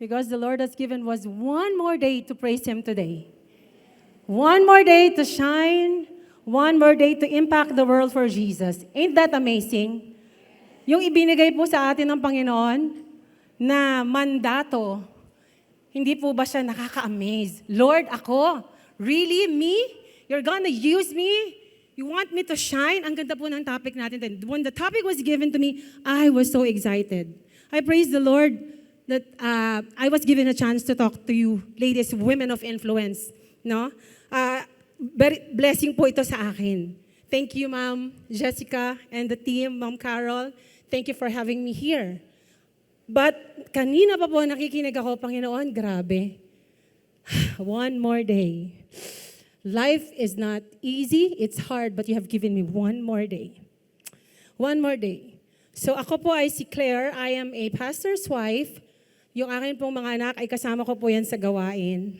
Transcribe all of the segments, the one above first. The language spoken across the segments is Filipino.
Because the Lord has given us one more day to praise Him today. One more day to shine. One more day to impact the world for Jesus. Ain't that amazing? Yung ibinigay po sa atin ng Panginoon na mandato, hindi po ba siya nakaka-amaze? Lord, ako? Really? Me? You're gonna use me? You want me to shine? Ang ganda po ng topic natin. When the topic was given to me, I was so excited. I praise the Lord that I was given a chance to talk to you, ladies, women of influence. No? Very blessing po ito sa akin. Thank you, Ma'am Jessica and the team, Ma'am Carol. Thank you for having me here. But kanina pa po nakikinig ako, Panginoon, grabe. One more day. Life is not easy, it's hard, but you have given me one more day. One more day. So ako po ay si Claire, I am a pastor's wife. Yung akin pong mga anak ay kasama ko po yan sa gawain.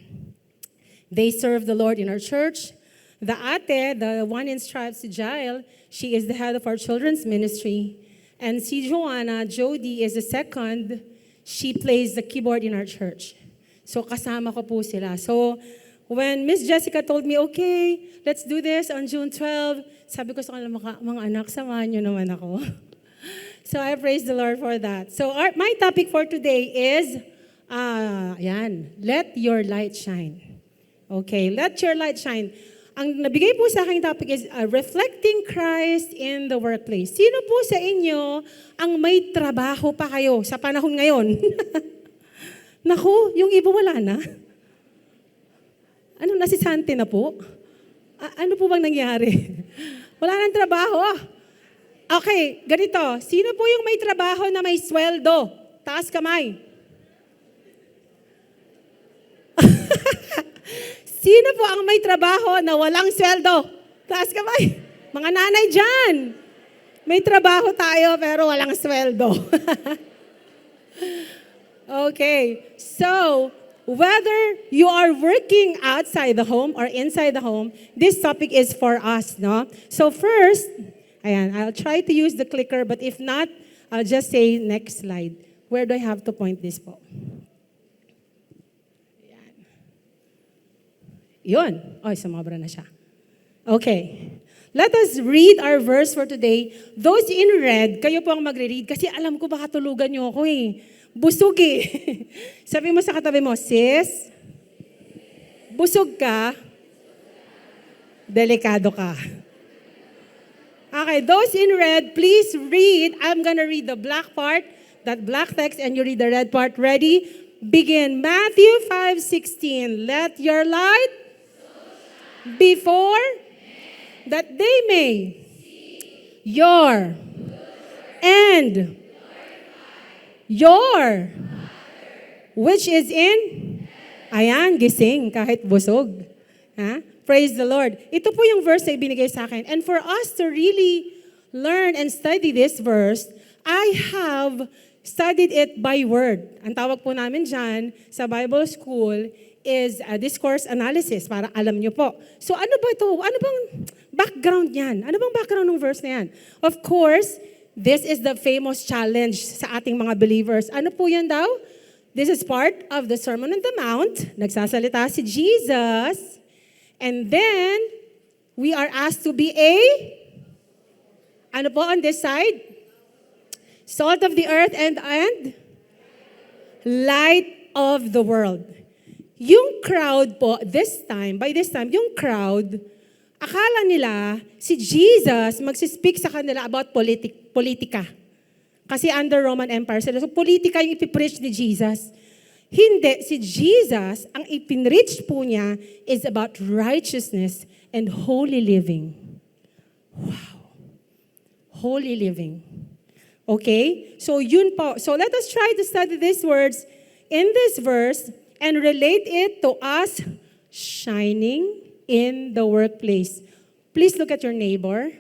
They serve the Lord in our church. The ate, the one in stripes, si Jael, she is the head of our children's ministry. And si Joanna, Jody, is the second. She plays the keyboard in our church. So kasama ko po sila. So when Miss Jessica told me, okay, let's do this on June 12, sabi ko sa kanila, mga anak, samahan nyo naman ako. So I praise the Lord for that. So my topic for today is, let your light shine. Okay, let your light shine. Ang nabigay po sa aking topic is reflecting Christ in the workplace. Sino po sa inyo ang may trabaho pa kayo sa panahon ngayon? Naku, yung iba wala na. Ano, nasisante na po? Ano po bang nangyari? Wala nang trabaho. Okay, ganito. Sino po yung may trabaho na may sweldo? Taas kamay. Sino po ang may trabaho na walang sweldo? Taas kamay. Mga nanay dyan. May trabaho tayo pero walang sweldo. Okay, so whether you are working outside the home or inside the home, this topic is for us, no? So first, I'll try to use the clicker, but if not, I'll just say next slide. Where do I have to point this po? Ayan. Yun. Oy, sumobra na siya. Okay. Let us read our verse for today. Those in red, kayo po ang magre-read kasi alam ko baka tulugan niyo ako eh. Busog eh. Sabi mo sa katabi mo, sis, busog ka, delikado ka. Okay, those in red, please read. I'm gonna read the black part, that black text, and you read the red part. Ready? Begin. Matthew 5:16. Let your light before that they may your and your which is in ayan, gising kahit busog. Ha? Praise the Lord. Ito po yung verse na ibinigay sa akin. And for us to really learn and study this verse, I have studied it by word. Ang tawag po namin dyan sa Bible School is a discourse analysis, para alam nyo po. So ano ba ito? Ano bang background yan? Ano bang background ng verse na yan? Of course, this is the famous challenge sa ating mga believers. Ano po yan daw? This is part of the Sermon on the Mount. Nagsasalita si Jesus. And then, we are asked to be ano po on this side? Salt of the earth and light of the world. Yung crowd po, by this time, yung crowd, akala nila si Jesus magsispeak sa kanila about politika. Kasi under Roman Empire sila. So politika yung ipipreach ni Jesus. Hindi, si Jesus, ang ipinreach po niya is about righteousness and holy living. Wow. Holy living. Okay? So yun po. So let us try to study these words in this verse and relate it to us shining in the workplace. Please look at your neighbor.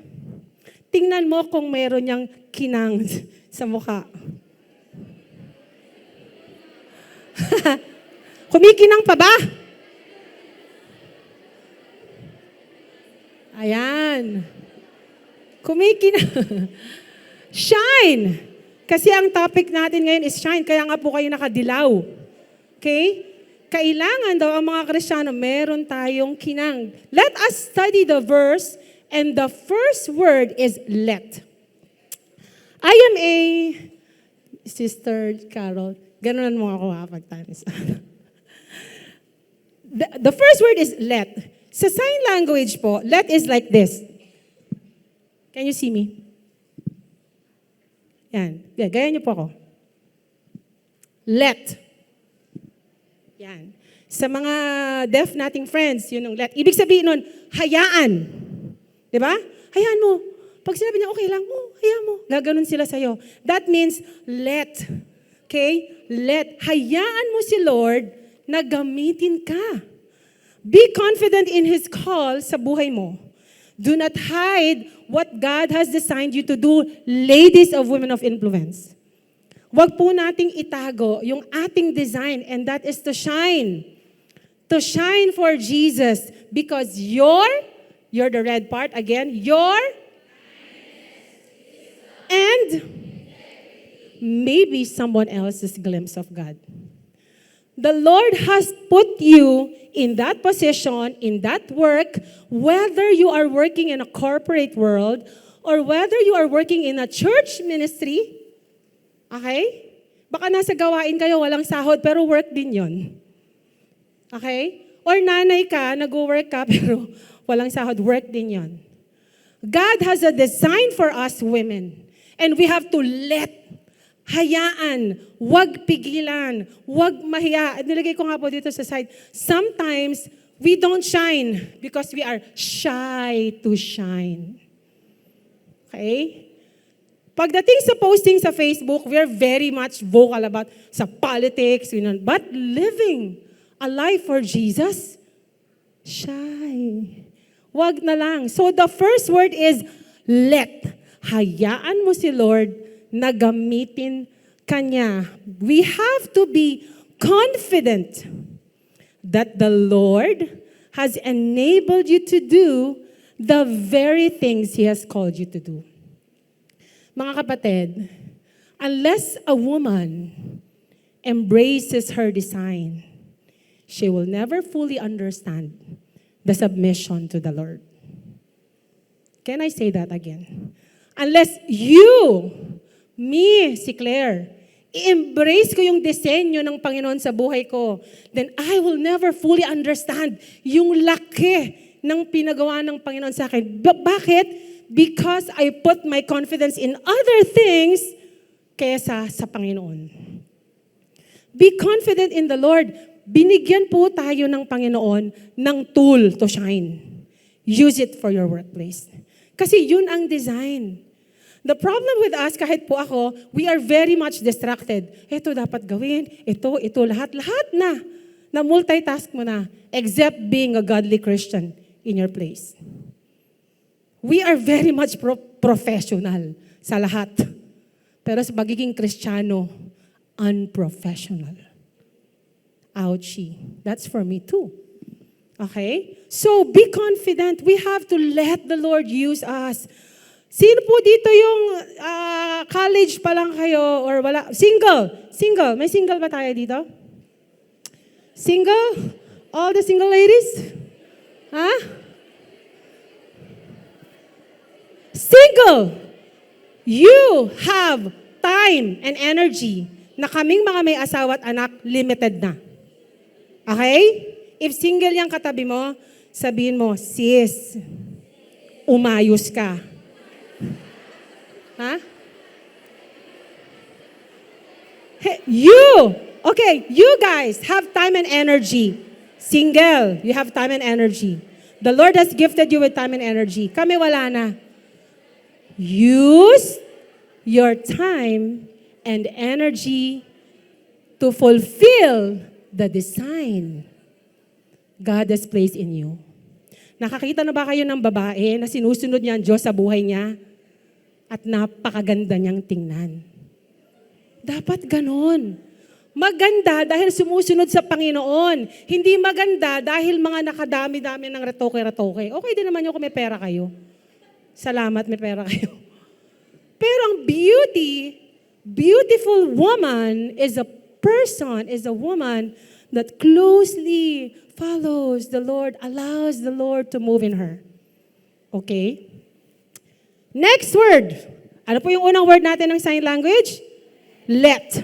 Tingnan mo kung meron niyang kinang sa mukha. Kumikinang pa ba? Ayan. Kumikinang. Shine! Kasi ang topic natin ngayon is shine. Kaya nga po kayo nakadilaw. Okay? Kailangan daw ang mga Kristiyano, meron tayong kinang. Let us study the verse, and the first word is let. I am a Sister Carol. Ganunan mo ako pag-times. The first word is let. Sa sign language po, let is like this. Can you see me? Yan. Gaya niyo po ako. Let. Yan. Sa mga deaf nating friends, yun ang let. Ibig sabihin nun, hayaan. Di ba? Hayaan mo. Pag sinabi niya, okay lang, hayaan mo. Gaganon sila sa'yo. That means, let. Okay? Let. Hayaan mo si Lord na gamitin ka. Be confident in His call sa buhay mo. Do not hide what God has designed you to do, ladies of women of influence. Huwag po nating itago yung ating design, and that is to shine. To shine for Jesus. Because you're the red part again, and maybe someone else's glimpse of God. The Lord has put you in that position, in that work, whether you are working in a corporate world or whether you are working in a church ministry. Okay? Baka nasa gawain kayo, walang sahod, pero work din yon. Okay? Or nanay ka, nag-work ka, pero walang sahod, work din yon. God has a design for us women. And we have to hayaan, wag pigilan, wag mahiya. Nilagay ko nga po dito sa side. Sometimes, we don't shine because we are shy to shine. Okay? Pagdating sa posting sa Facebook, we are very much vocal about sa politics, but living a life for Jesus, shy. Wag na lang. So the first word is let. Hayaan mo si Lord na gamitin Kanya. We have to be confident that the Lord has enabled you to do the very things He has called you to do. Mga kapatid, unless a woman embraces her design, she will never fully understand the submission to the Lord. Can I say that again? Unless you, me, si Claire, i-embrace ko yung disenyo ng Panginoon sa buhay ko, then I will never fully understand yung laki ng pinagawa ng Panginoon sa akin. Bakit? Because I put my confidence in other things kesa sa Panginoon. Be confident in the Lord. Binigyan po tayo ng Panginoon ng tool to shine. Use it for your workplace. Kasi yun ang design. The problem with us, kahit po ako, we are very much distracted. Ito dapat gawin, ito, lahat na. Na multitask mo na, except being a godly Christian in your place. We are very much professional sa lahat. Pero sa pagiging Kristiyano, unprofessional. Ouchie. That's for me too. Okay? So, be confident. We have to let the Lord use us. Sino po dito yung college pa lang kayo or wala? Single. Single. May single ba tayo dito? Single? All the single ladies? Ha? Single. You have time and energy na kaming mga may asawa at anak, limited na. Okay? If single yung katabi mo, sabihin mo, sis, umayos ka. Ha? Hey, you guys have time and energy. Single, you have time and energy. The Lord has gifted you with time and energy. Kami wala na. Use your time and energy to fulfill the design God has placed in you. Nakakita na ba kayo ng babae na sinusunod niya ang Diyos sa buhay niya at napakaganda niyang tingnan? Dapat ganon. Maganda dahil sumusunod sa Panginoon. Hindi maganda dahil mga nakadami-dami ng retoke-retoke. Okay din naman yung kung may pera kayo. Salamat, may pera kayo. Pero ang beautiful woman is a person is a woman that closely follows the Lord, allows the Lord to move in her. Okay? Next word. Ano po yung unang word natin ng sign language? Let.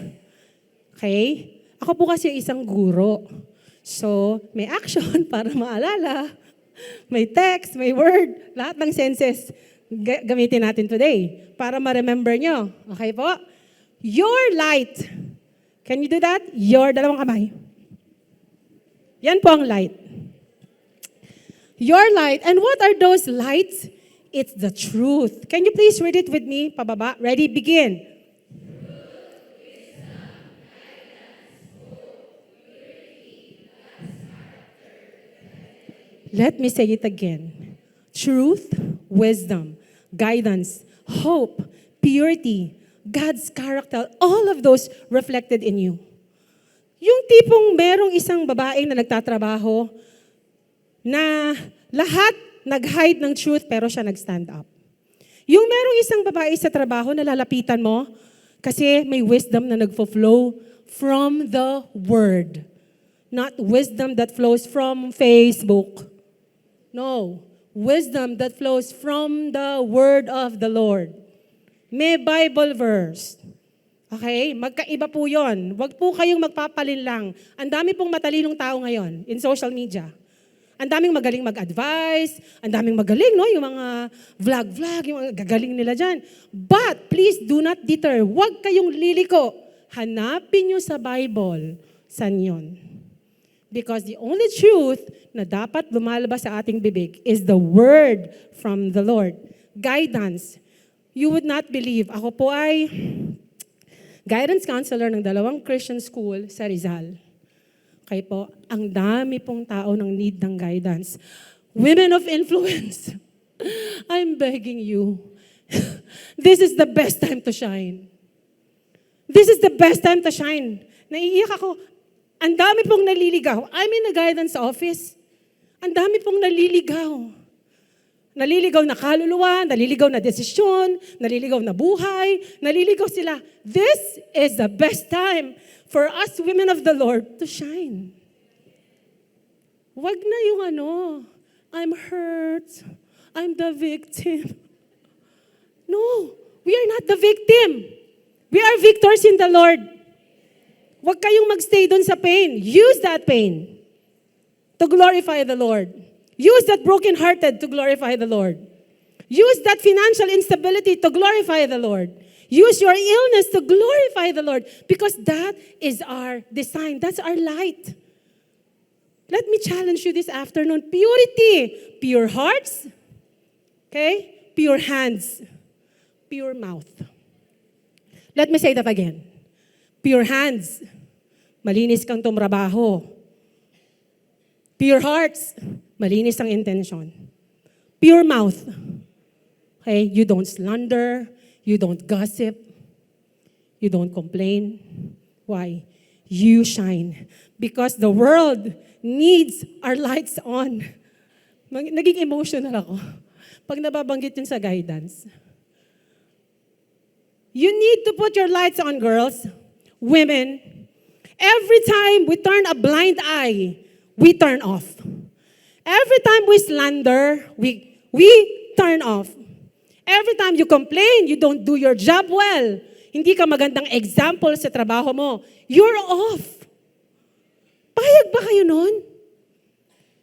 Okay? Ako po kasi isang guro. So, may action para maalala. May text, may word. Lahat ng senses gamitin natin today para ma-remember nyo. Okay po? Your light. Can you do that? Your, dalawang kamay. Yan po ang light. Your light. And what are those lights? It's the truth. Can you please read it with me? Pababa. Ready? Begin. Let me say it again. Truth, wisdom, guidance, hope, purity, God's character, all of those reflected in you. Yung tipong merong isang babae na nagtatrabaho na lahat nag-hide ng truth pero siya nag-stand up. Yung merong isang babae sa trabaho na lalapitan mo kasi may wisdom na nagfo-flow from the Word. Not wisdom that flows from Facebook. No. Wisdom that flows from the Word of the Lord. May Bible verse. Okay? Magkaiba po yun. Huwag po kayong magpapalin lang. Ang dami pong matalinong tao ngayon in social media. Ang daming magaling mag-advise, ang daming magaling, no? Yung mga vlog, yung mga gagaling nila dyan. But please do not deter. Huwag kayong liliko. Hanapin nyo sa Bible. San yun? Because the only truth na dapat lumalabas sa ating bibig is the word from the Lord. Guidance. You would not believe. Ako po ay guidance counselor ng 2 Christian school sa Rizal. Kaya po, ang dami pong tao ng need ng guidance. Women of influence, I'm begging you. This is the best time to shine. This is the best time to shine. Naiiyak ako. Ang dami pong naliligaw. I'm in a guidance office. Ang dami pong naliligaw. Naliligaw na kaluluwa, naliligaw na desisyon, naliligaw na buhay, naliligaw sila. This is the best time for us women of the Lord to shine. Wag na yung I'm hurt, I'm the victim. No, we are not the victim. We are victors in the Lord. Wag kayong magstay doon sa pain. Use that pain to glorify the Lord. Use that brokenhearted to glorify the Lord. Use that financial instability to glorify the Lord. Use your illness to glorify the Lord because that is our design. That's our light. Let me challenge you this afternoon. Purity. Pure hearts. Okay? Pure hands. Pure mouth. Let me say that again. Pure hands. Malinis kang tumrabaho. Pure hearts. Malinis ang intention. Pure mouth. Okay? You don't slander. You don't gossip. You don't complain. Why? You shine. Because the world needs our lights on. Naging emotional ako pag nababanggit yun sa guidance. You need to put your lights on, girls, women. Every time we turn a blind eye, we turn off. Every time we slander, we turn off. Every time you complain, you don't do your job well. Hindi ka magandang example sa trabaho mo. You're off. Payag ba kayo nun?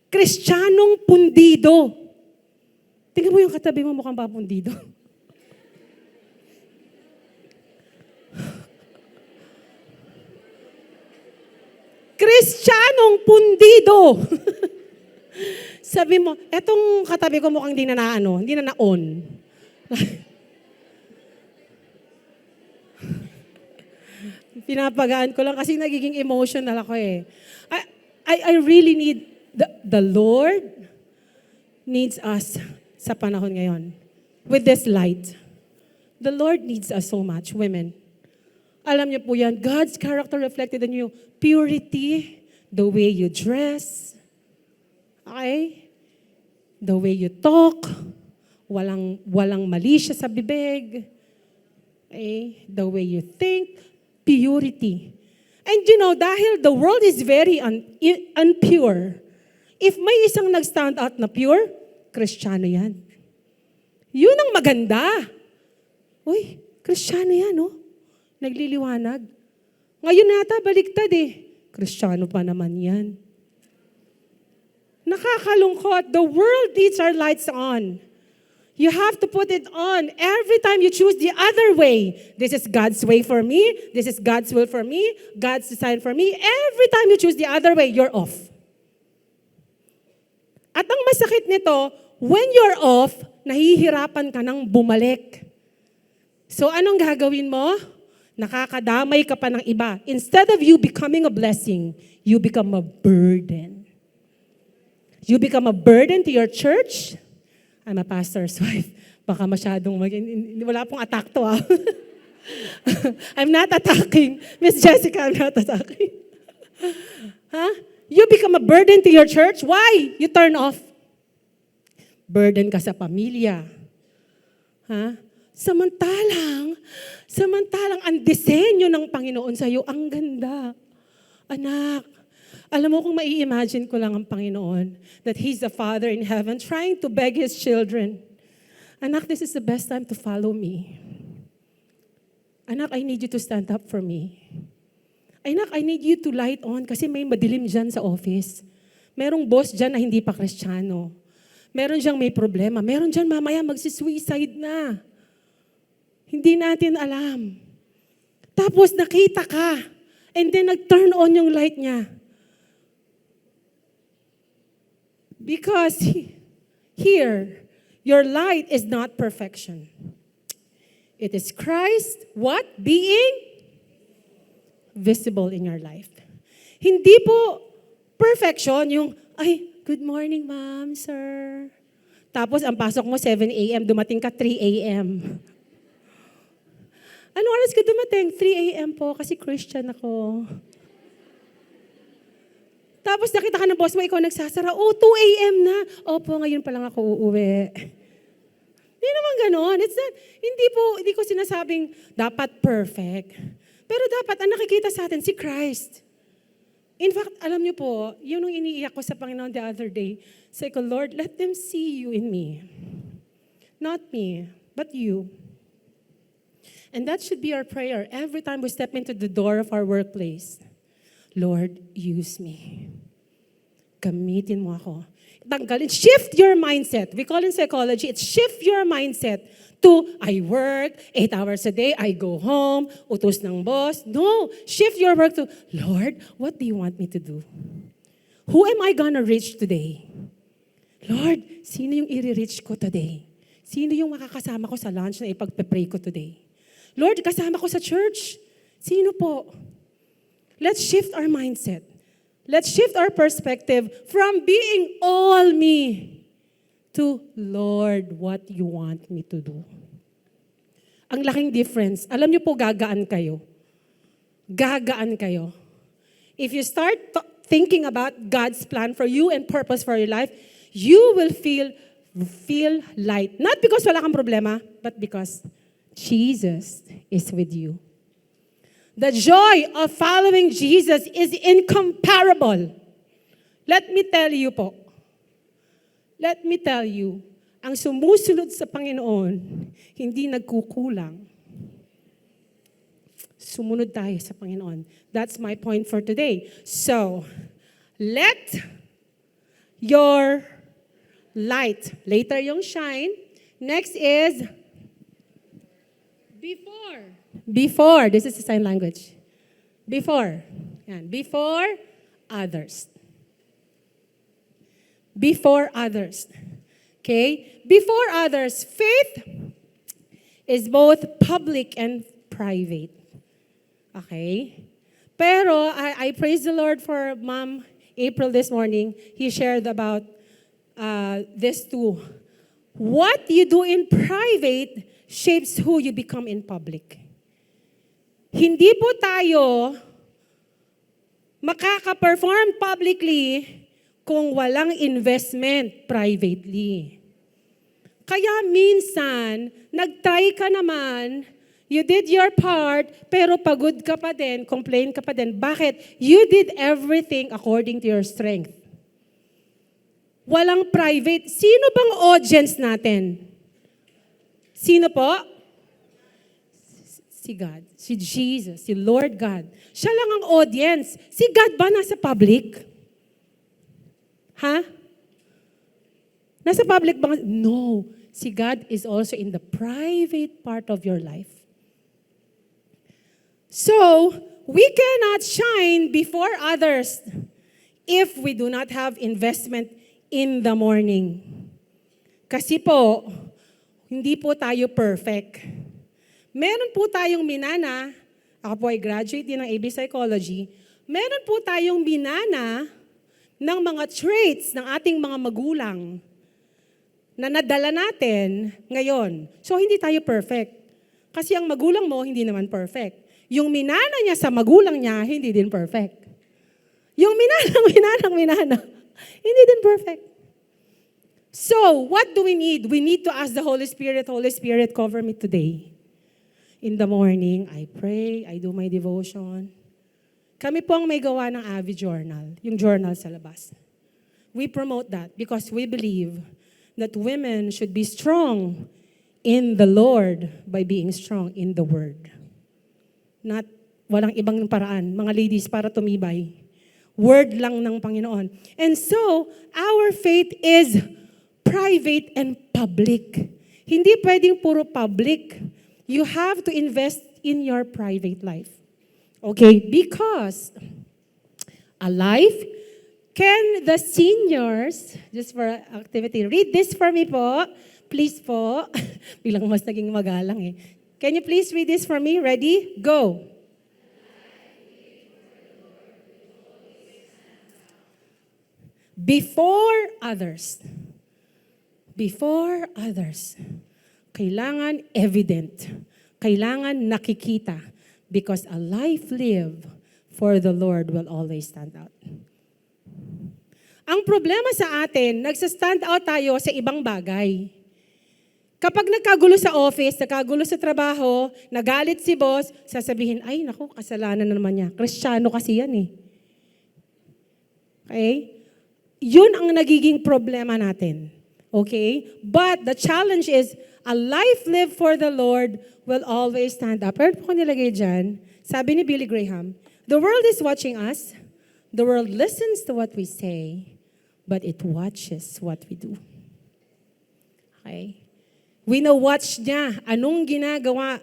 Kristiyanong pundido. Tingnan mo yung katabi mo, mukhang ba pundido? Kristiyanong pundido. Sabi mo, etong katabi ko mukhang hindi na na-on. Pinapagaan ko lang kasi nagiging emotional ako eh. I really need, the Lord needs us sa panahon ngayon. With this light. The Lord needs us so much, women. Alam niyo po yan, God's character reflected in you. Purity, the way you dress, okay? The way you talk, walang mali siya sa bibig, okay? The way you think, purity. And dahil the world is very unpure, if may isang nag-stand out na pure, Kristiyano yan. Yun ang maganda. Uy, Kristiyano yan, no? Nagliliwanag. Ngayon nata, baliktad Kristiyano pa naman yan. Nakakalungkot. The world needs our lights on. You have to put it on every time you choose the other way. This is God's way for me. This is God's will for me. God's design for me. Every time you choose the other way, you're off. At ang masakit nito, when you're off, nahihirapan ka nang bumalik. So anong gagawin mo? Nakakadamay ka pa ng iba. Instead of you becoming a blessing, you become a burden. You become a burden to your church. I'm a pastor's wife. Baka masyadong wala pong attack to I'm not attacking. Miss Jessica, I'm not attacking. You become a burden to your church. Why? You turn off. Burden ka sa pamilya. Samantalang ang disenyo ng Panginoon sa iyo, ang ganda. Anak, alam mo kung mai-imagine ko lang ang Panginoon, that He's the Father in heaven trying to beg His children, anak, this is the best time to follow me. Anak, I need you to stand up for me. Anak, I need you to light on kasi may madilim dyan sa office. Merong boss dyan na hindi pa Kristiyano. Meron dyan may problema. Meron dyan mamaya magsisuicide na. Hindi natin alam. Tapos nakita ka. And then nag-turn on yung light niya. Because here, your light is not perfection. It is Christ, what? Being visible in your life. Hindi po perfection yung, ay, good morning, ma'am, sir. Tapos ang pasok mo 7 a.m., dumating ka 3 a.m. Anong oras ka dumating? 3 a.m. po, kasi Christian ako. Tapos nakita ka ng boss mo, ikaw nagsasara, 2 a.m. na. Opo, ngayon pa lang ako uuwi. Hindi naman ganon. Hindi ko sinasabing dapat perfect. Pero dapat, ang nakikita sa atin, si Christ. In fact, alam niyo po, yun ang iniiyak ko sa Panginoon the other day. Say ko, Lord, let them see you in me. Not me, but you. And that should be our prayer every time we step into the door of our workplace. Lord, use me. Gamitin mo ako. Tanggalin, shift your mindset. We call in psychology, it's shift your mindset to, I work 8 hours a day, I go home, utos ng boss. No, shift your work to, Lord, what do you want me to do? Who am I gonna reach today? Lord, sino yung i-reach ko today? Sino yung makakasama ko sa lunch na ipagpe-pray ko today? Lord, kasama ko sa church. Sino po? Let's shift our mindset. Let's shift our perspective from being all me to, Lord, what you want me to do. Ang laking difference. Alam niyo po, gagaan kayo. Gagaan kayo. If you start thinking about God's plan for you and purpose for your life, you will feel light. Not because wala kang problema, but because Jesus is with you. The joy of following Jesus is incomparable. Let me tell you po. Let me tell you, ang sumusunod sa Panginoon, hindi nagkukulang. Sumunod tayo sa Panginoon. That's my point for today. So, let your light, later yung shine. Next is before. This is the sign language. Before. Yan. Before others. Before others. Okay? Before others. Faith is both public and private. Okay? Pero I praise the Lord for Ma'am April this morning. He shared about this too. What you do in private shapes who you become in public. Hindi po tayo makaka-perform publicly kung walang investment privately. Kaya minsan, nag-try ka naman You did your part, pero pagod ka pa din, complain ka pa din. Bakit? You did everything according to your strength. Walang private. Sino bang audience natin? Sino po? Si God, si Jesus, si Lord God. Siya lang ang audience. Si God ba nasa public? Ha? Nasa public ba? No. Si God is also in the private part of your life. So, we cannot shine before others if we do not have investment in the morning. Kasi po, hindi po tayo perfect. Meron po tayong minana, ako po ay graduate din ng AB Psychology, meron po tayong minana ng mga traits ng ating mga magulang na nadala natin ngayon. So, hindi tayo perfect. Kasi ang magulang mo, hindi naman perfect. Yung minana niya sa magulang niya, hindi din perfect. Yung minana, hindi din perfect. So, what do we need? We need to ask the Holy Spirit, cover me today. In the morning, I pray, I do my devotion. Kami po ang may gawa ng Avi Journal, yung journal sa labas. We promote that because we believe that women should be strong in the Lord by being strong in the Word. Not walang ibang paraan, mga ladies, para tumibay. Word lang ng Panginoon. And so, our faith is private and public. Hindi pwedeng puro public. You have to invest in your private life. Okay? Because a life, can the seniors, just for activity, read this for me po. Please po. Bilang mas naging magalang eh. Can you please read this for me? Ready? Go. Before others. Before others. Kailangan evident. Kailangan nakikita. Because a life lived for the Lord will always stand out. Ang problema sa atin, nagsa-stand out tayo sa ibang bagay. Kapag nagkagulo sa office, nagkagulo sa trabaho, nagalit si boss, sasabihin, ay naku, kasalanan na naman niya. Kristiyano kasi yan eh. Okay? Yun ang nagiging problema natin. Okay? But the challenge is, a life lived for the Lord will always stand up. Pero po ko nilagay dyan, sabi ni Billy Graham, the world is watching us. The world listens to what we say, but it watches what we do. Okay? Wino-watch niya anong ginagawa.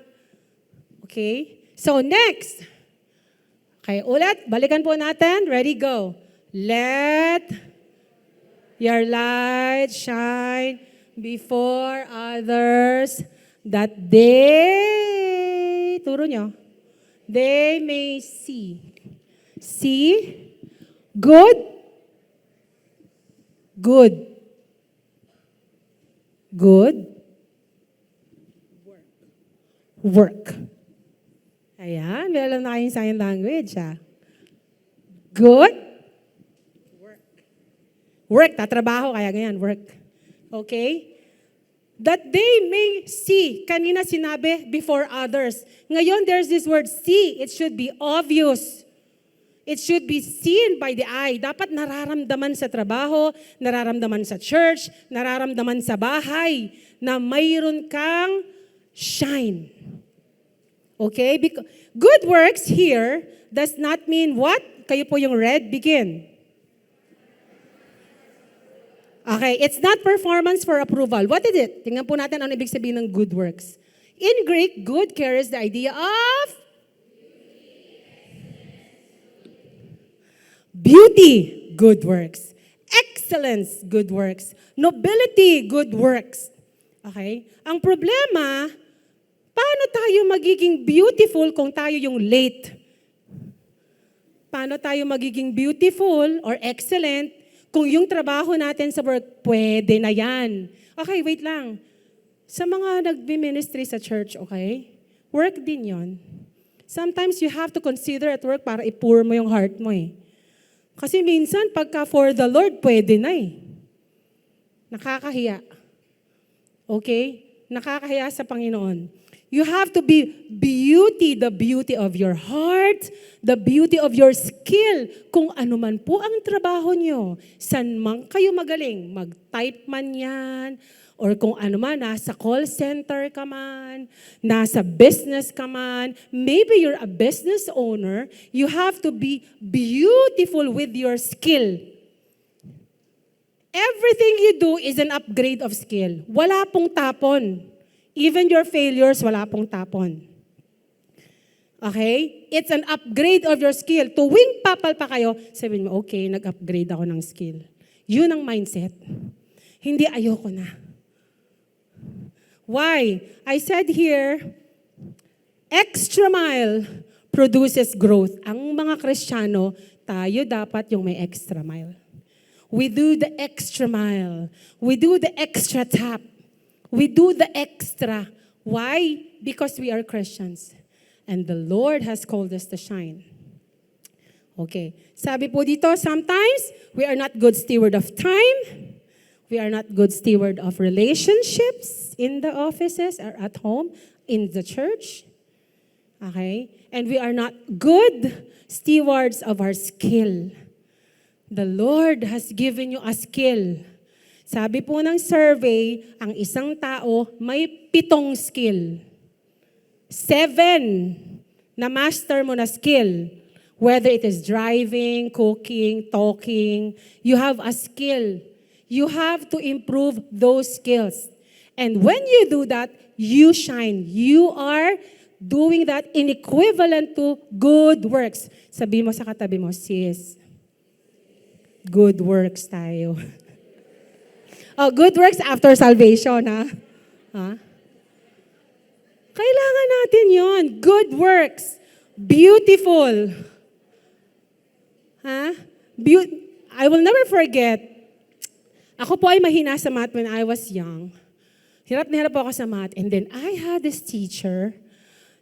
Okay? So next. Okay, ulit. Balikan po natin. Ready, go. Let your light shine before others that they, turo nyo, they may see. See? Good? Good. Good? Work. Ayan, may alam na kayong sign language, ha? Good? Work. Work, tatrabaho, kaya ganyan, work. Okay? That they may see. Kanina sinabi, before others. Ngayon, there's this word, see. It should be obvious. It should be seen by the eye. Dapat nararamdaman sa trabaho, nararamdaman sa church, nararamdaman sa bahay, na mayroon kang shine. Okay? Good works here does not mean what? Kayo po yung red, begin. Okay, it's not performance for approval. What is it? Tingnan po natin ano ibig sabihin ng good works. In Greek, good carries the idea of beauty, good works. Excellence, good works. Nobility, good works. Okay? Ang problema, paano tayo magiging beautiful kung tayo yung late? Paano tayo magiging beautiful or excellent kung yung trabaho natin sa work, pwede na yan? Okay, wait lang. Sa mga nagbi-ministry sa church, okay? Work din yon. Sometimes you have to consider at work para i-pour mo yung heart mo eh. Kasi minsan, pagka for the Lord, pwede na eh. Nakakahiya. Okay? Nakakahiya sa Panginoon. You have to be the beauty of your heart, the beauty of your skill. Kung ano man po ang trabaho nyo, saan man kayo magaling, mag-type man yan, or kung ano man, nasa call center ka man, nasa business ka man, maybe you're a business owner, you have to be beautiful with your skill. Everything you do is an upgrade of skill. Wala pong tapon. Even your failures, wala pong tapon. Okay? It's an upgrade of your skill. Tuwing papal pa kayo, sabihin mo, okay, nag-upgrade ako ng skill. Yun ang mindset. Hindi ayoko na. Why? I said here, extra mile produces growth. Ang mga Kristiyano, tayo dapat yung may extra mile. We do the extra mile. We do the extra tap. We do the extra. Why? Because we are Christians. And the Lord has called us to shine. Okay. Sabi po dito, sometimes we are not good steward of time. We are not good steward of relationships in the offices or at home, in the church. Okay? And we are not good stewards of our skill. The Lord has given you a skill. Sabi po ng survey, ang isang tao may 7 skill. 7 na master mo na skill. Whether it is driving, cooking, talking, you have a skill. You have to improve those skills. And when you do that, you shine. You are doing that in equivalent to good works. Sabi mo sa katabi mo, sis, good works tayo. Oh, good works after salvation, ha? Kailangan natin yon. Good works. Beautiful. Ha? I will never forget. Ako po ay mahina sa math when I was young. Hirap na hirap ako sa math. And then I had this teacher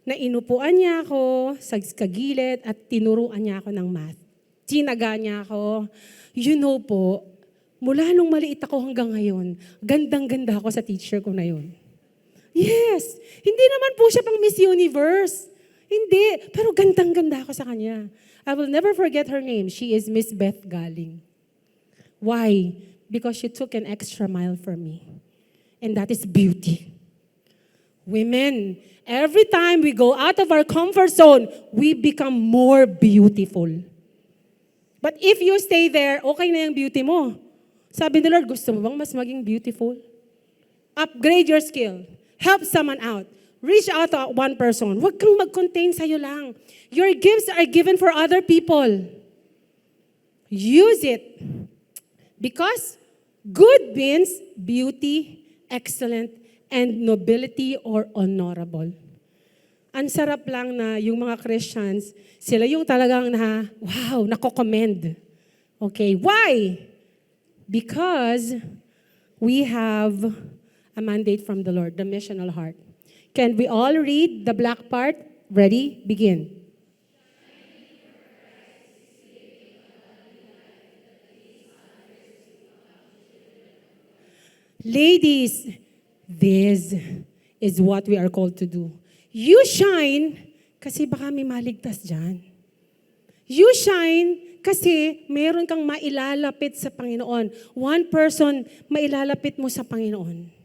na inupuan niya ako sa kagilid at tinuruan niya ako ng math. Tinaga niya ako. You know po, mula nung maliit ako hanggang ngayon, gandang-ganda ako sa teacher ko na yun. Yes! Hindi naman po siya pang Miss Universe. Hindi. Pero gandang-ganda ako sa kanya. I will never forget her name. She is Miss Beth Galing. Why? Because she took an extra mile for me. And that is beauty. Women, every time we go out of our comfort zone, we become more beautiful. But if you stay there, okay na yung beauty mo. Sabi ni Lord, gusto mo bang mas maging beautiful? Upgrade your skill. Help someone out. Reach out to one person. Huwag kang mag-contain sa'yo lang. Your gifts are given for other people. Use it. Because good means beauty, excellent, and nobility or honorable. Ang sarap lang na yung mga Christians, sila yung talagang nako-commend. Okay, why? Because we have a mandate from the Lord, the missional heart. Can we all read the black part? Ready? Begin. Ladies, this is what we are called to do. You shine kasi baka may maligtas dyan. You shine kasi meron kang mailalapit sa Panginoon. One person, mailalapit mo sa Panginoon.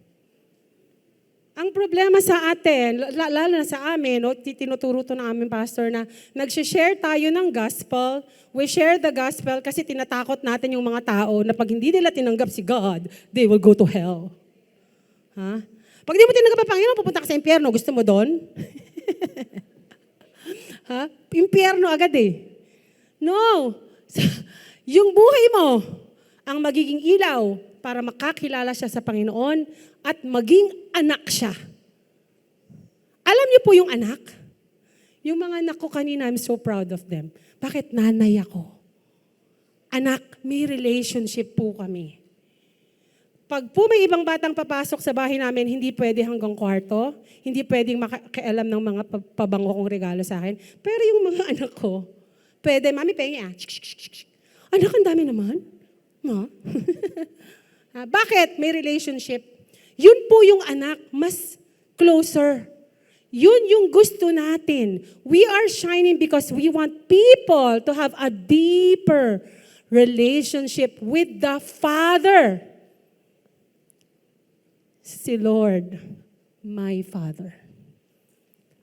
Ang problema sa atin, lalo na sa amin, tinuturo to ng aming pastor na nag-share tayo ng gospel. We share the gospel kasi tinatakot natin yung mga tao na pag hindi nila tinanggap si God, they will go to hell. Ha? Pag di mo tinanggap ang Panginoon, pupunta ka sa impyerno. Gusto mo doon? Ha? Impyerno agad eh. No. Yung buhay mo ang magiging ilaw para makakilala siya sa Panginoon at maging anak siya. Alam niyo po yung anak? Yung mga anak ko kanina, I'm so proud of them. Bakit nanay ako? Anak, may relationship po kami. Pag po may ibang batang papasok sa bahay namin, hindi pwede hanggang kwarto, hindi pwedeng makialam ng mga pabango kong regalo sa akin. Pero yung mga anak ko, pwede, mami, pengi ah. Anak, ang dami naman. Ma? Bakit? May relationship. Yun po yung anak, mas closer. Yun yung gusto natin. We are shining because we want people to have a deeper relationship with the Father. Si Lord, my Father.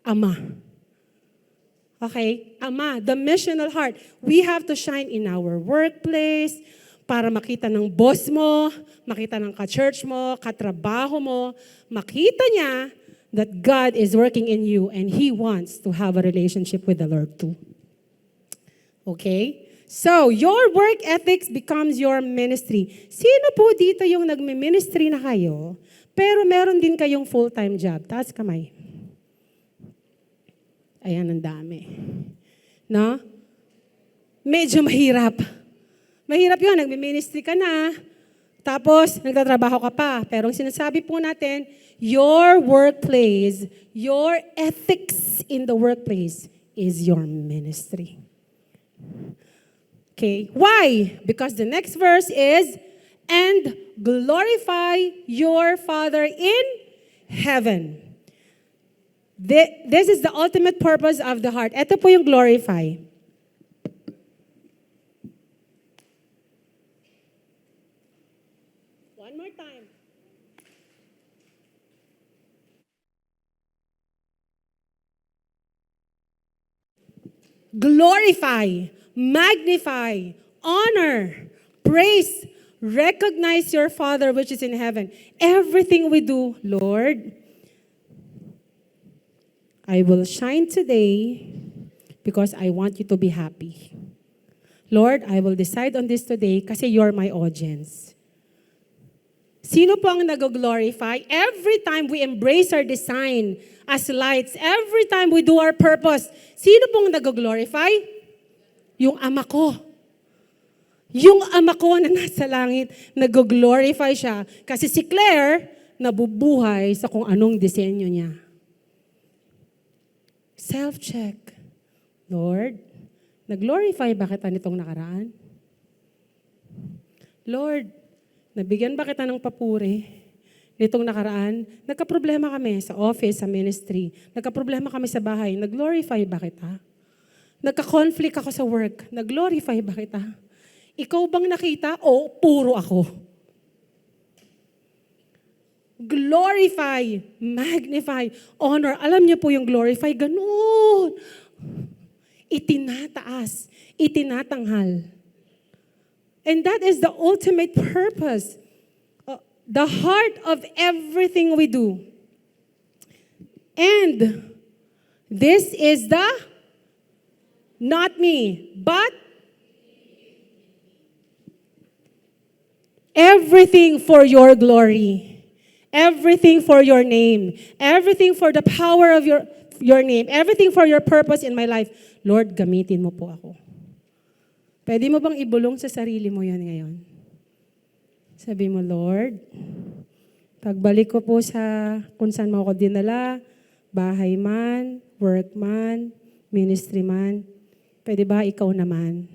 Ama. Okay? Ama, the missional heart. We have to shine in our workplace para makita ng boss mo, makita ng ka-church mo, katrabaho mo, makita niya that God is working in you and He wants to have a relationship with the Lord too. Okay? So, your work ethics becomes your ministry. Sino po dito yung nagme-ministry na kayo, pero meron din kayong full-time job? Taas kamay. Ayan, ang dami. No? Medyo mahirap. Mahirap yun, nagme-ministry ka na, tapos nagtatrabaho ka pa. Pero ang sinasabi po natin, your workplace, your ethics in the workplace is your ministry. Okay, why? Because the next verse is, and glorify your Father in heaven. This is the ultimate purpose of the heart. Ito po yung glorify. One more time. Glorify, magnify, honor, praise, recognize your Father which is in heaven. Everything we do, Lord, I will shine today because I want you to be happy. Lord, I will decide on this today kasi you're my audience. Sino po ang nag-glorify? Every time we embrace our design as lights, every time we do our purpose, sino pong nag-glorify? Yung Ama ko. Yung Ama ko na nasa langit, nag-glorify siya. Kasi si Claire, nabubuhay sa kung anong disenyo niya. Self-check. Lord, nag-glorify ba kita nitong nakaraan? Lord, nabigyan ba kita ng papuri nitong nakaraan? Nagka-problema kami sa office, sa ministry. Nagka-problema kami sa bahay. Nag-glorify ba kita? Nagka-conflict ako sa work. Nag-glorify ba kita? Ikaw bang nakita o puro ako? Glorify, magnify, honor. Alam niyo po yung glorify, ganun. Itinataas, itinatanghal. And that is the ultimate purpose. The heart of everything we do. And this is the, not me, but everything for your glory. Everything for your name. Everything for the power of your name. Everything for your purpose in my life. Lord, gamitin mo po ako. Pwede mo bang ibulong sa sarili mo yan ngayon? Sabi mo, Lord, pagbalik ko po sa kung saan mo ako dinala, bahay man, work man, ministry man, pwede ba ikaw naman?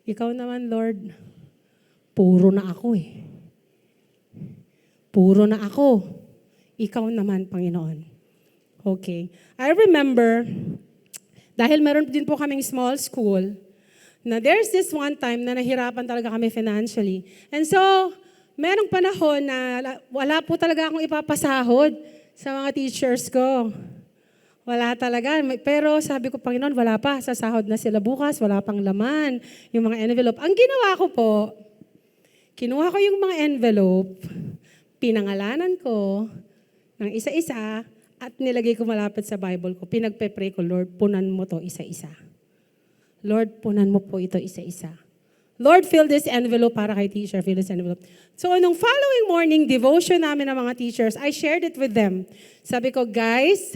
Ikaw naman, Lord, puro na ako eh. Puro na ako. Ikaw naman, Panginoon. Okay. I remember, dahil meron din po kaming small school, na there's this one time na nahirapan talaga kami financially. And so, merong panahon na wala po talaga akong ipapasahod sa mga teachers ko. Wala talaga. Pero sabi ko, Panginoon, wala pa. Sasahod na sila bukas. Wala pang laman. Yung mga envelope. Ang ginawa ko po, kinuha ko yung mga envelope, pinangalanan ko ng isa-isa at nilagay ko malapit sa Bible ko. Pinagpe-pray ko, Lord, punan mo to isa-isa. Lord, punan mo po ito isa-isa. Lord, fill this envelope para kay teacher. Fill this envelope. So, nung following morning devotion namin ng mga teachers, I shared it with them. Sabi ko, guys,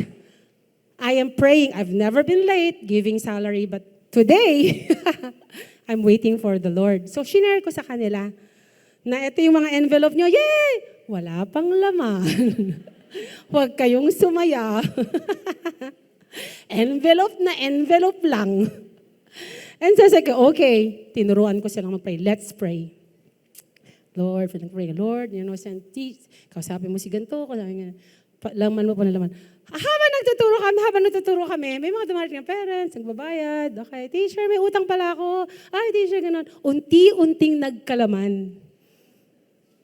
I am praying. I've never been late giving salary, but today, I'm waiting for the Lord. So, shinare ko sa kanila na ito yung mga envelope nyo. Yay! Wala pang laman. Huwag kayong sumaya. Envelope na envelope lang. And so, sabi ko, okay, tinuruan ko silang mag-pray. Let's pray. Lord, pray, Lord, send teach. Kausapin mo si ganito. Laman mo po na laman. Habang nagtuturo kami, may mga dumarating ng parents, nagbabayad. Okay, teacher, may utang pala ako. Ay, teacher, ganun. Unti-unting nagkalaman.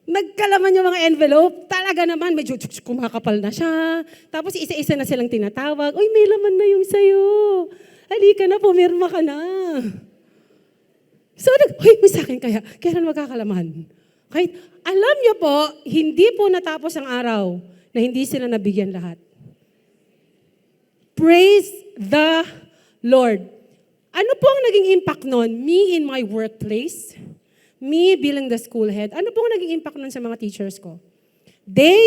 Nagkalaman yung mga envelope. Talaga naman, medyo kumakapal na siya. Tapos isa-isa na silang tinatawag. Uy, may laman na yung sayo. Halika na, pumirma ka na. So, may sa akin kaya. Kaya na magkakalaman. Kahit, alam niyo po, hindi po natapos ang araw na hindi sila nabigyan lahat. Praise the Lord. Ano po ang naging impact nun? Me in my workplace, me bilang the school head, ano po ang naging impact nun sa mga teachers ko? They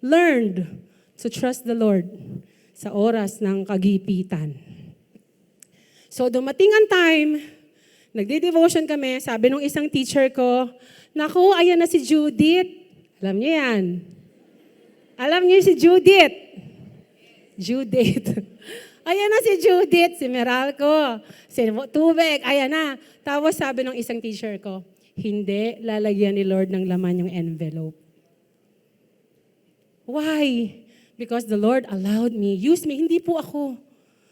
learned to trust the Lord sa oras ng kagipitan. So dumating ang time, nagde-devotion kami, sabi nung isang teacher ko, naku, ayan na si Judith. Alam niyo yan. Alam niyo si Judith. Ayan na si Judith, si Meralco, si Tubig, ayan na. Tapos sabi ng isang teacher ko, hindi, lalagyan ni Lord ng laman yung envelope. Why? Because the Lord allowed me, used me, hindi po ako.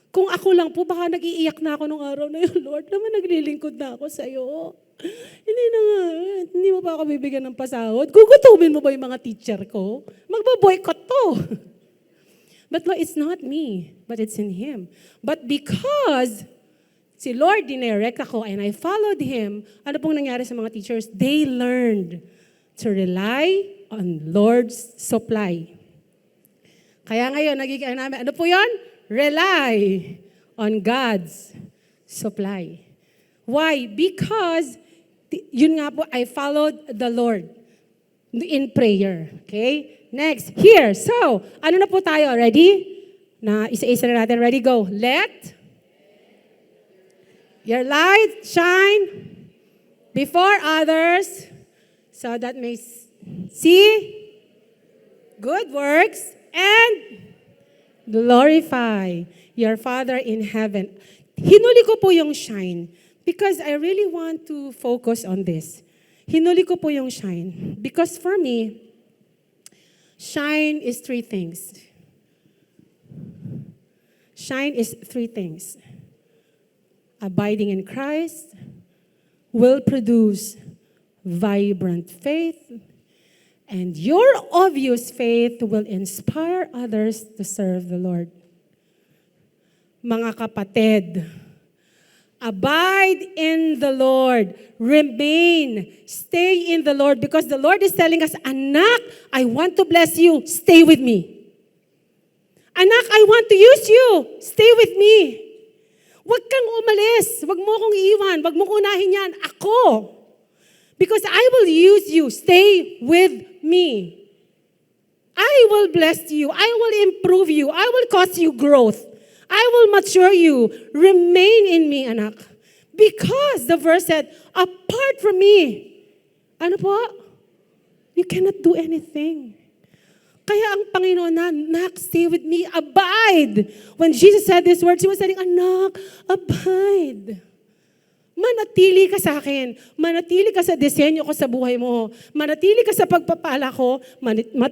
Kung ako lang po, baka nag-iiyak na ako nung araw na yun, Lord, naman naglilingkod na ako sa'yo. Hindi na nga, hindi mo pa ako bibigyan ng pasahod. Gugutumin mo ba yung mga teacher ko? Magbaboycott to. But Lord, it's not me, but it's in Him. But because si Lord dinirect ako and I followed Him, ano pong nangyari sa mga teachers? They learned to rely on Lord's supply. Kaya ngayon, nagiging namin, ano po yun? Rely on God's supply. Why? Because, yun nga po, I followed the Lord in prayer. Okay? Next, here. So, ano na po tayo? Ready? Na isa-isa na natin. Ready, go. Let your light shine before others so that may see good works and glorify your Father in heaven. Hinuli ko po yung shine because I really want to focus on this. Hinuli ko po yung shine because for me, shine is three things. Shine is three things. Abiding in Christ will produce vibrant faith, and your obvious faith will inspire others to serve the Lord. Mga kapatid, abide in the Lord. Remain. Stay in the Lord because the Lord is telling us, anak, I want to bless you. Stay with me. Anak, I want to use you. Stay with me. Huwag kang umalis. Huwag mo akong iiwan. Huwag mo unahin yan. Ako. Because I will use you. Stay with me. I will bless you. I will improve you. I will cause you growth. I will mature you. Remain in me, anak. Because the verse said, apart from me, ano po? You cannot do anything. Kaya ang Panginoon na, anak, stay with me, abide. When Jesus said these words, He was saying, anak, abide. Manatili ka sa akin. Manatili ka sa disenyo ko sa buhay mo. Manatili ka sa pagpapala ko.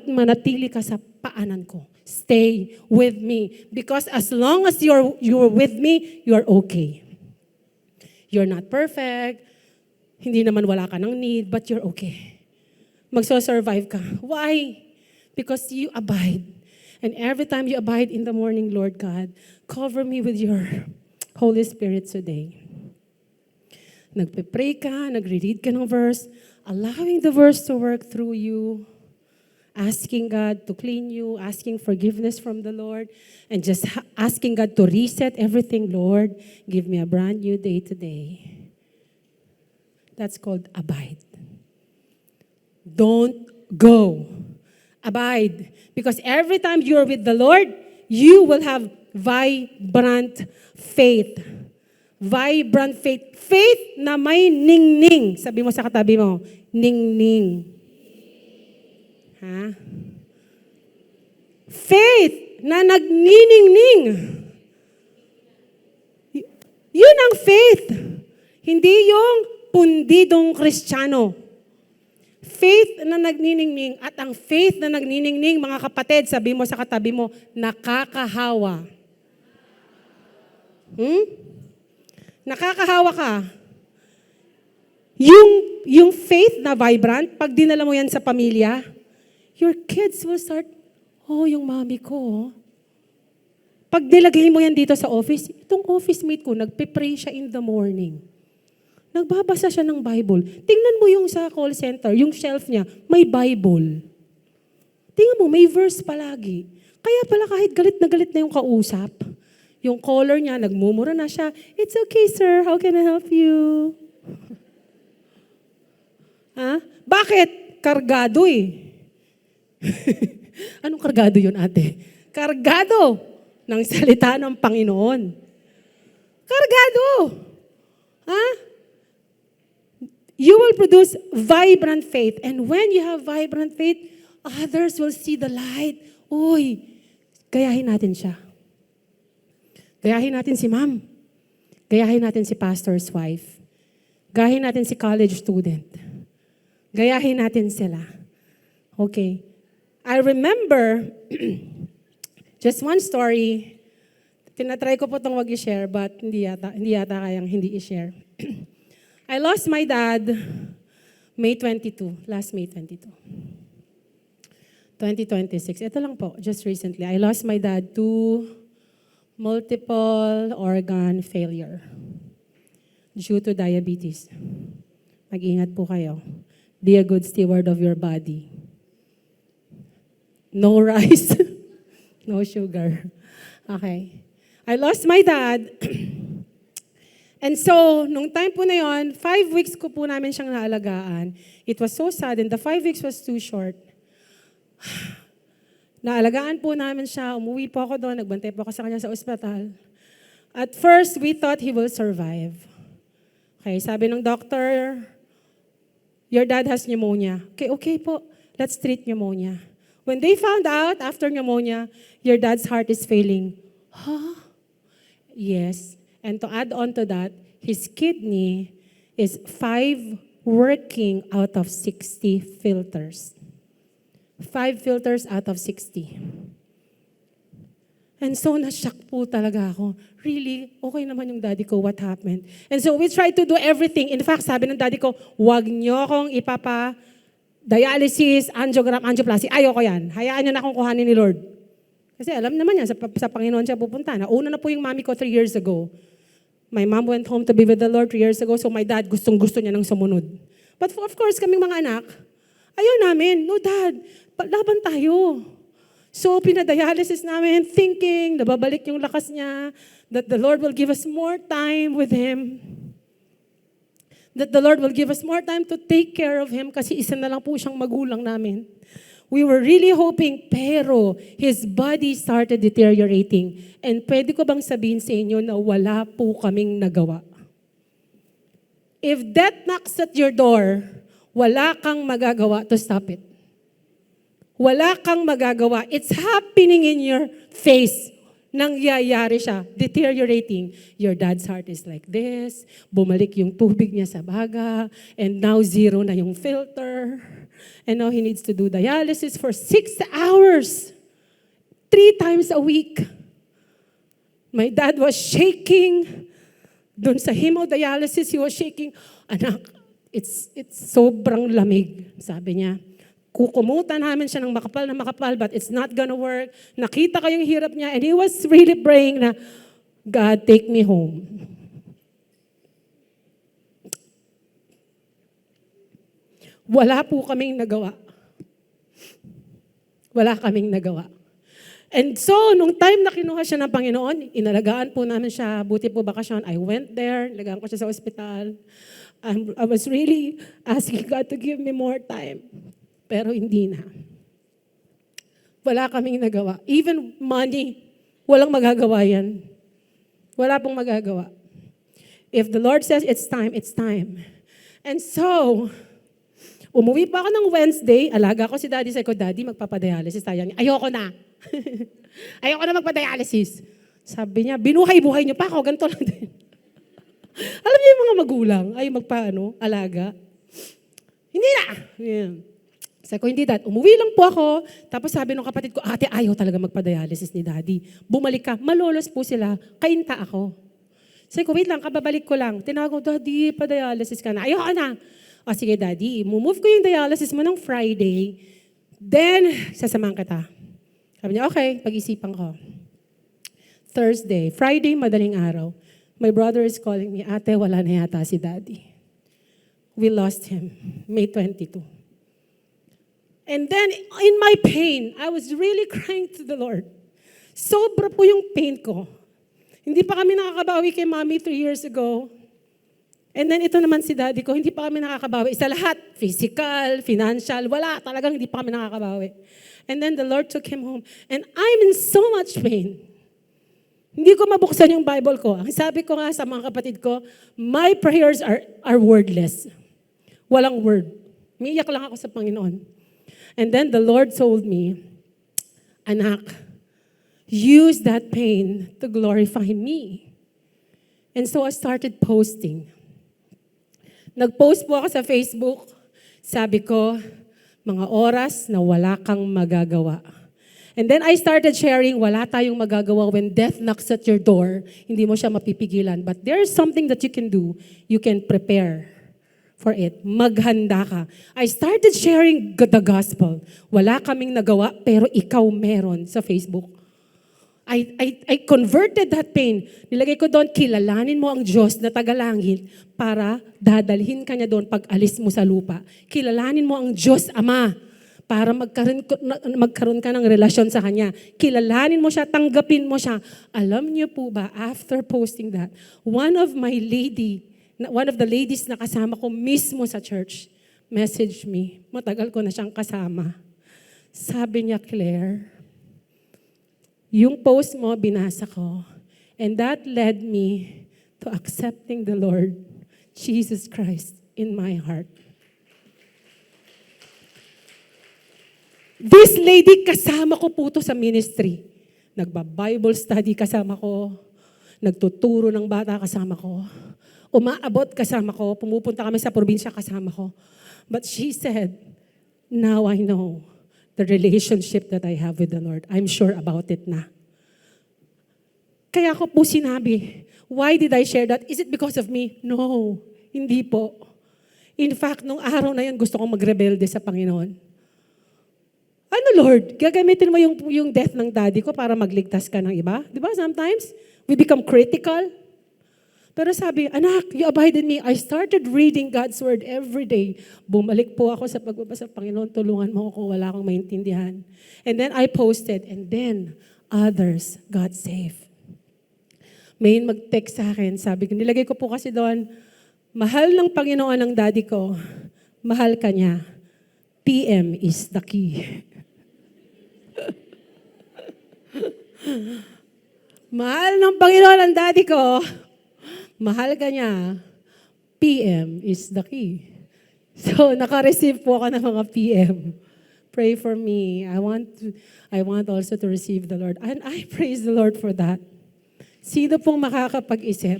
Manatili ka sa paanan ko. Stay with me. Because as long as you're with me, you're okay. You're not perfect. Hindi naman wala ka ng need, but you're okay. Magso-survive ka. Why? Because you abide. And every time you abide in the morning, Lord God, cover me with your Holy Spirit today. Nagpe-pray ka, nagre-read ka ng verse, allowing the verse to work through you, asking God to clean you, asking forgiveness from the Lord, and just asking God to reset everything. Lord, give me a brand new day today. That's called abide. Don't go. Abide. Because every time you're with the Lord, you will have vibrant faith. Vibrant faith. Faith na may ningning. Sabi mo sa katabi mo, ningning. Ha? Faith na nagniningning. Yun ang faith. Hindi yung pundidong Kristiyano. faith na nagniningning at ang faith na nagniningning, mga kapatid, sabi mo sa katabi mo, nakakahawa. Nakakahawa ka. Yung faith na vibrant, pag dinala mo yan sa pamilya, your kids will start, yung mami ko. Pag nilagay mo yan dito sa office, itong office mate ko, nagpe-pray siya in the morning. Nagbabasa siya ng Bible. Tingnan mo yung sa call center, yung shelf niya, may Bible. Tingnan mo, may verse palagi. Kaya pala kahit galit na yung kausap, yung caller niya, nagmumura na siya, "It's okay, sir. How can I help you?" Bakit? Kargado eh. Anong kargado yun, ate? Kargado ng salita ng Panginoon. Kargado. You will produce vibrant faith. And when you have vibrant faith, others will see the light. Uy, gayahin natin siya. Gayahin natin si ma'am. Gayahin natin si pastor's wife. Gayahin natin si college student. Gayahin natin sila. Okay. I remember just one story. Tinatry ko po itong wag i-share, but hindi yata kayang hindi i-share. I lost my dad last May 22, 2026. Ito lang po, just recently. I lost my dad to multiple organ failure due to diabetes. Mag-ingat po kayo. Be a good steward of your body. No rice, no sugar. Okay. I lost my dad. And so, nung time po na yon, 5 weeks ko po namin siyang naalagaan. It was so sad and the 5 weeks was too short. Naalagaan po namin siya, umuwi po ako doon, nagbantay po ako sa kanya sa ospital. At first, we thought he will survive. Okay, sabi ng doctor, "Your dad has pneumonia." Okay po, let's treat pneumonia. When they found out after pneumonia, your dad's heart is failing. Yes. And to add on to that, his kidney is 5 working out of 60 filters. 5 filters out of 60. And so, na-shock po talaga ako. Really? Okay naman yung daddy ko, what happened? And so, we tried to do everything. In fact, sabi ng daddy ko, "Huwag niyo akong dialysis, angiogram, angioplasty. Ayoko yan. Hayaan niyo na akong kuhanin ni Lord." Kasi alam naman niya, sa Panginoon siya pupunta. Nauna na po yung mami ko 3 years ago. My mom went home to be with the Lord 3 years ago, so my dad gustong-gusto niya nang sumunod. But of course, kaming mga anak, ayaw namin, "No, Dad, laban tayo." So, pinadialysis namin, thinking, nababalik yung lakas niya, that the Lord will give us more time with Him. That the Lord will give us more time to take care of Him kasi isa na lang po siyang magulang namin. We were really hoping, pero his body started deteriorating. And pwede ko bang sabihin sa inyo na wala po kaming nagawa? If death knocks at your door, wala kang magagawa to stop it. Wala kang magagawa. It's happening in your face. Nangyayari siya, deteriorating. Your dad's heart is like this. Bumalik yung tubig niya sa baga. And now 0 na yung filter. And now he needs to do dialysis for 6 hours. 3 times a week. My dad was shaking. Doon sa hemodialysis, he was shaking. "Anak, it's sobrang lamig," sabi niya. Kukumutan namin siya ng makapal na makapal, but it's not gonna work. Nakita ko yung hirap niya, and he was really praying na, "God, take me home." Wala po kaming nagawa. Wala kaming nagawa. And so, nung time na kinuha siya ng Panginoon, inalagaan po namin siya, buti po bakasyon, I went there, nalagaan ko siya sa ospital. I was really asking God to give me more time. Pero hindi na. Wala kaming nagawa. Even money, walang magagawa yan. Wala pong magagawa. If the Lord says it's time, it's time. And so, umuwi pa ako ng Wednesday, alaga ko si Daddy, sabi ko, "Daddy, magpapadialysis tayo." "Ayoko na." "Ayoko na magpadialysis." Sabi niya, "Binuhay-buhay niyo pa ako, ganito lang din." Alam niyo yung mga magulang, ay alaga. Hindi na! Yeah. Sabi ko, hindi dad. Umuwi lang po ako. Tapos sabi ng kapatid ko, ate, ayaw talaga magpa-dialysis ni daddy. Bumalik ka. Malolos po sila. Kainta ako. Sabi ko, wait lang, kababalik ko lang. Tinawag ko, daddy, pa-dialysis ka na. Ayoko na. O sige, daddy, move ko yung dialysis mo ng Friday. Then, sasamahan kita. Sabi niya, okay, pag-isipan ko. Thursday, Friday, madaling araw. My brother is calling me, ate, wala na yata si daddy. We lost him, May 22. And then, in my pain, I was really crying to the Lord. Sobra po yung pain ko. Hindi pa kami nakakabawi kay mommy 3 years ago. And then, ito naman si daddy ko, hindi pa kami nakakabawi. Isa lahat, physical, financial, wala. Talagang hindi pa kami nakakabawi. And then, the Lord took him home. And I'm in so much pain. Hindi ko mabuksan yung Bible ko. Ang sabi ko nga sa mga kapatid ko, my prayers are wordless. Walang word. Umiiyak lang ako sa Panginoon. And then the Lord told me, anak, use that pain to glorify me. And so I started posting. Nag-post po ako sa Facebook. Sabi ko, mga oras na wala kang magagawa. And then I started sharing, wala tayong magagawa when death knocks at your door. Hindi mo siya mapipigilan. But there is something that you can do. You can prepare for it. Maghanda ka. I started sharing the gospel. Wala kaming nagawa, pero ikaw meron sa Facebook. I converted that pain. Nilagay ko doon, kilalanin mo ang Diyos na tagalangit para dadalhin ka niya doon pag alis mo sa lupa. Kilalanin mo ang Diyos Ama para magkaroon ka ng relasyon sa Kanya. Kilalanin mo siya, tanggapin mo siya. Alam niyo po ba, after posting that, one of the ladies na kasama ko mismo sa church, messaged me. Matagal ko na siyang kasama. Sabi niya, Claire, yung post mo, binasa ko. And that led me to accepting the Lord, Jesus Christ, in my heart. This lady, kasama ko po to sa ministry. Nagba-Bible study kasama ko. Nagtuturo ng bata kasama ko. Umaabot kasama ko, pumupunta kami sa probinsya kasama ko. But she said, now I know the relationship that I have with the Lord. I'm sure about it na. Kaya ko po sinabi, why did I share that? Is it because of me? No, hindi po. In fact, nung araw na yan, gusto kong magrebelde sa Panginoon. Ano Lord, gagamitin mo yung death ng daddy ko para magligtas ka ng iba? Di ba? Sometimes, we become critical. Pero sabi, anak, you abide in me. I started reading God's Word every day. Bumalik po ako sa pagbabasa, Panginoon, tulungan mo ako, wala akong maintindihan. And then I posted, and then others got saved. May mag-text sa akin, sabi ko, nilagay ko po kasi doon, mahal ng Panginoon ang daddy ko, mahal ka niya. PM is the key. Mahal ng Panginoon ang daddy ko, mahal ka niya, PM is the key. So, naka-receive po ako ng mga PM. Pray for me. I want also to receive the Lord. And I praise the Lord for that. Sino pong makakapag-isip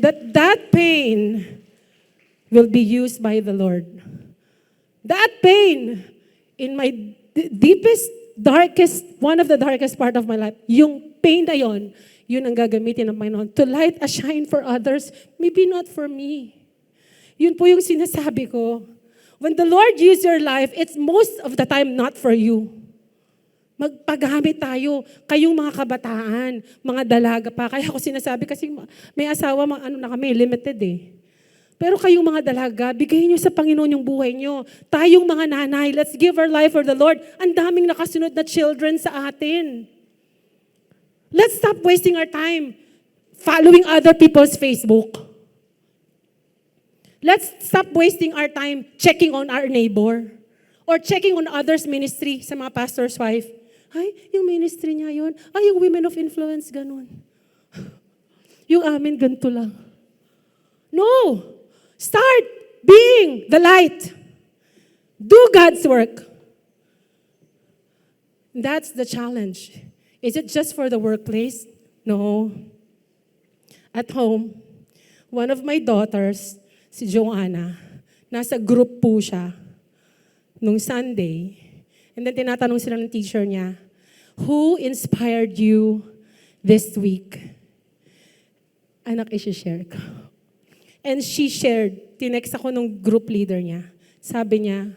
that pain will be used by the Lord? That pain in my deepest, darkest, one of the darkest part of my life, yung pain na yon, yun ang gagamitin ng Panginoon to light a shine for others, maybe not for me. Yun po yung sinasabi ko. When the Lord uses your life, it's most of the time not for you. Magpagamit tayo. Kayong mga kabataan, mga dalaga pa. Kaya ako sinasabi kasi may asawa, na kami, limited eh. Pero kayong mga dalaga, bigay niyo sa Panginoon yung buhay niyo. Tayong mga nanay, let's give our life for the Lord. Ang daming nakasunod na children sa atin. Let's stop wasting our time following other people's Facebook. Let's stop wasting our time checking on our neighbor or checking on others' ministry sa mga pastor's wife. Ay, yung ministry niya yun. Ay, yung women of influence, ganun. Yung amin, ganito lang. No! Start being the light. Do God's work. That's the challenge. Is it just for the workplace? No. At home, one of my daughters, si Joanna, nasa group po siya nung Sunday. And then tinatanong sila ng teacher niya, who inspired you this week? Anak, isi-share ko. And she shared, tinext ako nung group leader niya. Sabi niya,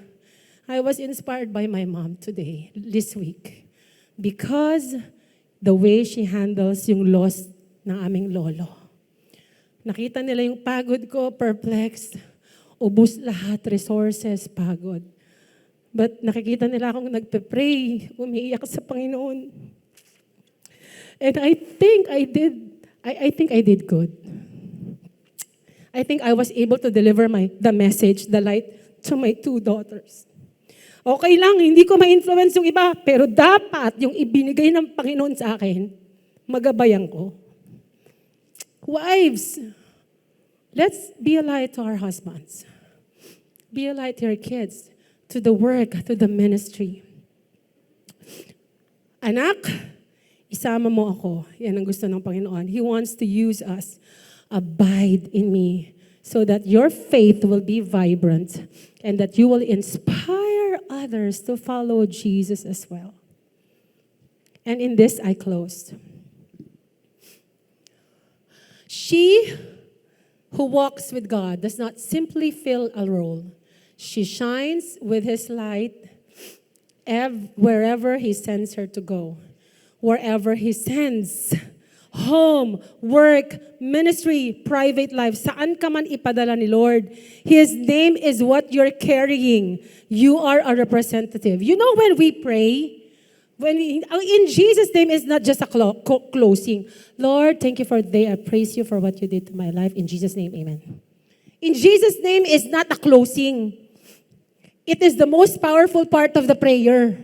I was inspired by my mom today, this week, because the way she handles yung loss ng aming lolo. Nakita nila yung pagod ko, perplexed, ubus lahat, resources, pagod. But nakikita nila akong nagpe-pray, umiiyak sa Panginoon. And I think I did good. I think I was able to deliver the message, the light, to my 2 daughters. Okay lang, hindi ko ma-influence yung iba, pero dapat yung ibinigay ng Panginoon sa akin, magabayan ko. Wives, let's be a light to our husbands. Be a light to your kids, to the work, to the ministry. Anak, isama mo ako. Yan ang gusto ng Panginoon. He wants to use us. Abide in me so that your faith will be vibrant and that you will inspire others to follow Jesus as well. And in this, I closed. She who walks with God does not simply fill a role. She shines with His light wherever He sends her to go. Wherever He sends, home, work, ministry, private life, saan ka man ipadala ni Lord, His name is what you're carrying. You are a representative. You know when we pray, in Jesus' name is not just a closing. Lord, thank you for the day. I praise you for what you did to my life. In Jesus' name, amen. In Jesus' name is not a closing. It is the most powerful part of the prayer.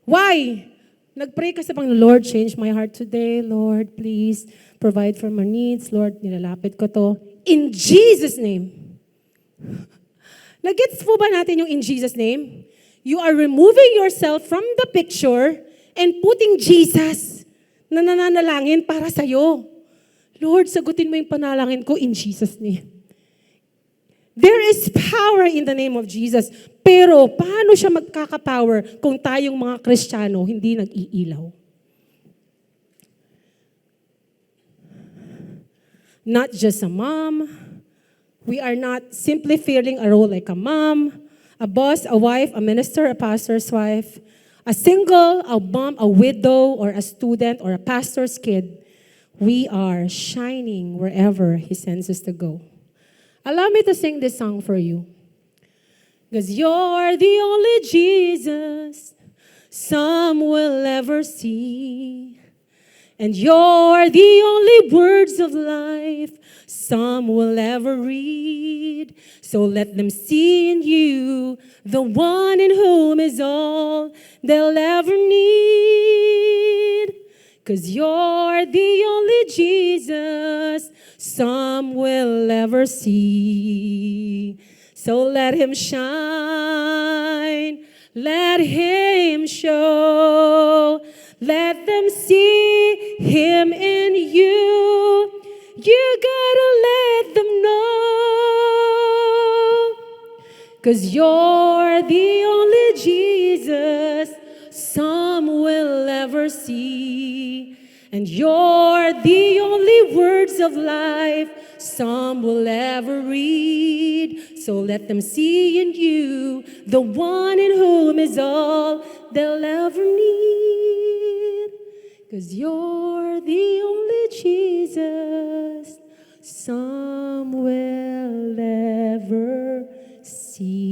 Why? Nagpray ka sa Panginoon, Lord, change my heart today. Lord, please provide for my needs. Lord, nilalapit ko to. In Jesus' name. Nagets po ba natin yung in Jesus' name? You are removing yourself from the picture and putting Jesus na nananalangin para sa'yo. Lord, sagutin mo yung panalangin ko in Jesus' name. There is power in the name of Jesus. Pero paano siya magkaka-power kung tayong mga Kristiyano hindi nag-iilaw? Not just a mom. We are not simply filling a role like a mom, a boss, a wife, a minister, a pastor's wife, a single, a mom, a widow, or a student, or a pastor's kid. We are shining wherever He sends us to go. Allow me to sing this song for you. Because you're the only Jesus some will ever see. And you're the only words of life some will ever read. So let them see in you the one in whom is all they'll ever need. 'Cause you're the only Jesus some will ever see. So let Him shine, let Him show, let them see Him in you. You gotta let them know. 'Cause you're the only Jesus some will ever see. And you're the only words of life some will ever read. So let them see in you the one in whom is all they'll ever need. 'Cause you're the only Jesus some will ever see.